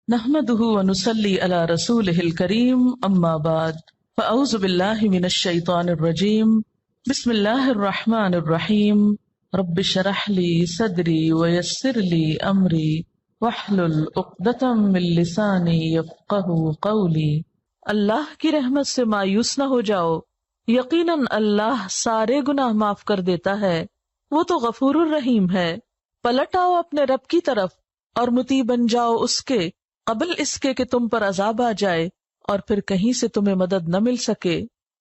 نحمده ونصلي على رسوله الكريم اما بعد فاعوذ بالله من الشيطان الرجيم بسم الله الرحمن الرحيم رب اشرح لي صدري ويسر لي امري واحلل عقدة من لساني يفقهوا قولي۔ اللہ کی رحمت سے مایوس نہ ہو جاؤ، یقیناً اللہ سارے گناہ معاف کر دیتا ہے، وہ تو غفور الرحیم ہے۔ پلٹ آؤ اپنے رب کی طرف اور مطیع بن جاؤ اس کے قبل اس کے کہ تم پر عذاب آ جائے اور پھر کہیں سے تمہیں مدد نہ مل سکے،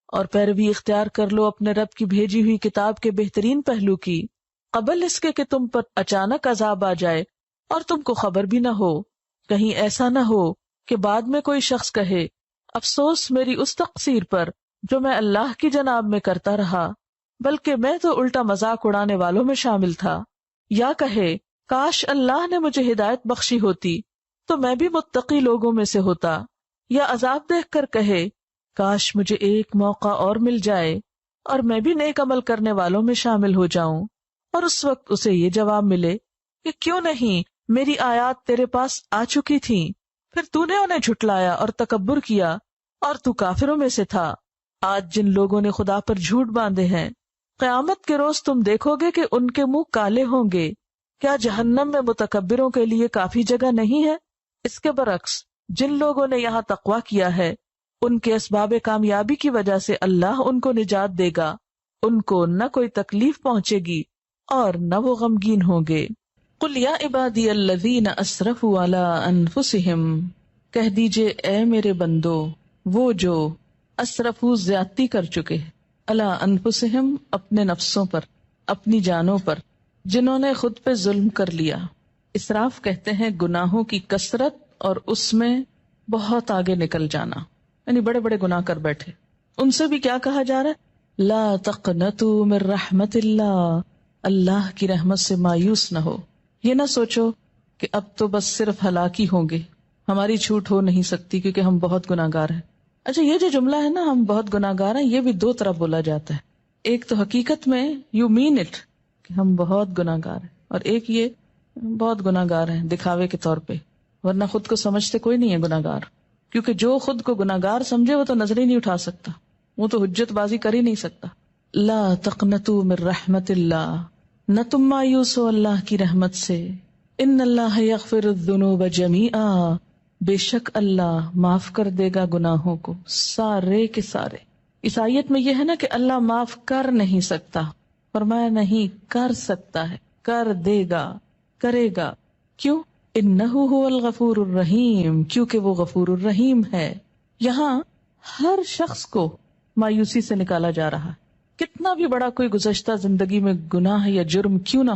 اور پیروی اختیار کر لو اپنے رب کی بھیجی ہوئی کتاب کے بہترین پہلو کی قبل اس کے کہ تم پر اچانک عذاب آ جائے اور تم کو خبر بھی نہ ہو۔ کہیں ایسا نہ ہو کہ بعد میں کوئی شخص کہے افسوس میری اس تقصیر پر جو میں اللہ کی جناب میں کرتا رہا، بلکہ میں تو الٹا مذاق اڑانے والوں میں شامل تھا۔ یا کہے کاش اللہ نے مجھے ہدایت بخشی ہوتی تو میں بھی متقی لوگوں میں سے ہوتا۔ یا عذاب دیکھ کر کہے کاش مجھے ایک موقع اور مل جائے اور میں بھی نیک عمل کرنے والوں میں شامل ہو جاؤں، اور اس وقت اسے یہ جواب ملے کہ کیوں نہیں، میری آیات تیرے پاس آ چکی تھیں، پھر تو نے انہیں جھٹلایا اور تکبر کیا اور تو کافروں میں سے تھا۔ آج جن لوگوں نے خدا پر جھوٹ باندھے ہیں، قیامت کے روز تم دیکھو گے کہ ان کے منہ کالے ہوں گے۔ کیا جہنم میں متکبروں کے لیے کافی جگہ نہیں ہے؟ اس کے برعکس جن لوگوں نے یہاں تقویٰ کیا ہے، ان کے اسباب کامیابی کی وجہ سے اللہ ان کو نجات دے گا، ان کو نہ کوئی تکلیف پہنچے گی اور نہ وہ غمگین ہوں گے۔ قل یا عبادی الذین اسرفوا علی انفسہم، کہہ دیجئے اے میرے بندو وہ جو اسرفوا زیادتی کر چکے، علی انفسہم اپنے نفسوں پر، اپنی جانوں پر، جنہوں نے خود پہ ظلم کر لیا۔ اسراف کہتے ہیں گناہوں کی کثرت اور اس میں بہت آگے نکل جانا، یعنی بڑے بڑے گناہ کر بیٹھے۔ ان سے بھی کیا کہا جا رہا ہے؟ لا تقنطوا من رحمت اللہ، اللہ کی رحمت سے مایوس نہ ہو۔ یہ نہ سوچو کہ اب تو بس صرف ہلاکی ہوں گے، ہماری چھوٹ ہو نہیں سکتی کیونکہ ہم بہت گناہ گار ہیں۔ اچھا، یہ جو جملہ ہے نا ہم بہت گناہ گار ہیں، یہ بھی دو طرح بولا جاتا ہے۔ ایک تو حقیقت میں یو مین اٹ کہ ہم بہت گناہ گار ہیں، اور ایک یہ بہت گناہ گار ہیں دکھاوے کے طور پہ، ورنہ خود کو سمجھتے کوئی نہیں ہے گناہ گار، کیونکہ جو خود کو گناہ گار سمجھے وہ تو نظر ہی نہیں اٹھا سکتا، وہ تو حجت بازی کر ہی نہیں سکتا۔ لا تقنطوا من رحمت اللہ، نہ تم مایوس ہو اللہ کی رحمت سے۔ ان اللہ یغفر الذنوب جمیعا، بے شک اللہ معاف کر دے گا گناہوں کو سارے کے سارے۔ اس آیت میں یہ ہے نا کہ اللہ معاف کر نہیں سکتا، فرمایا نہیں کر سکتا ہے، کر دے گا، کرے گا۔ کیوں؟ انہ هو الغفور الرحیم، کیونکہ وہ غفور الرحیم ہے۔ یہاں ہر شخص کو مایوسی سے نکالا جا رہا ہے، کتنا بھی بڑا کوئی گزشتہ زندگی میں گناہ یا جرم کیوں نہ ہو۔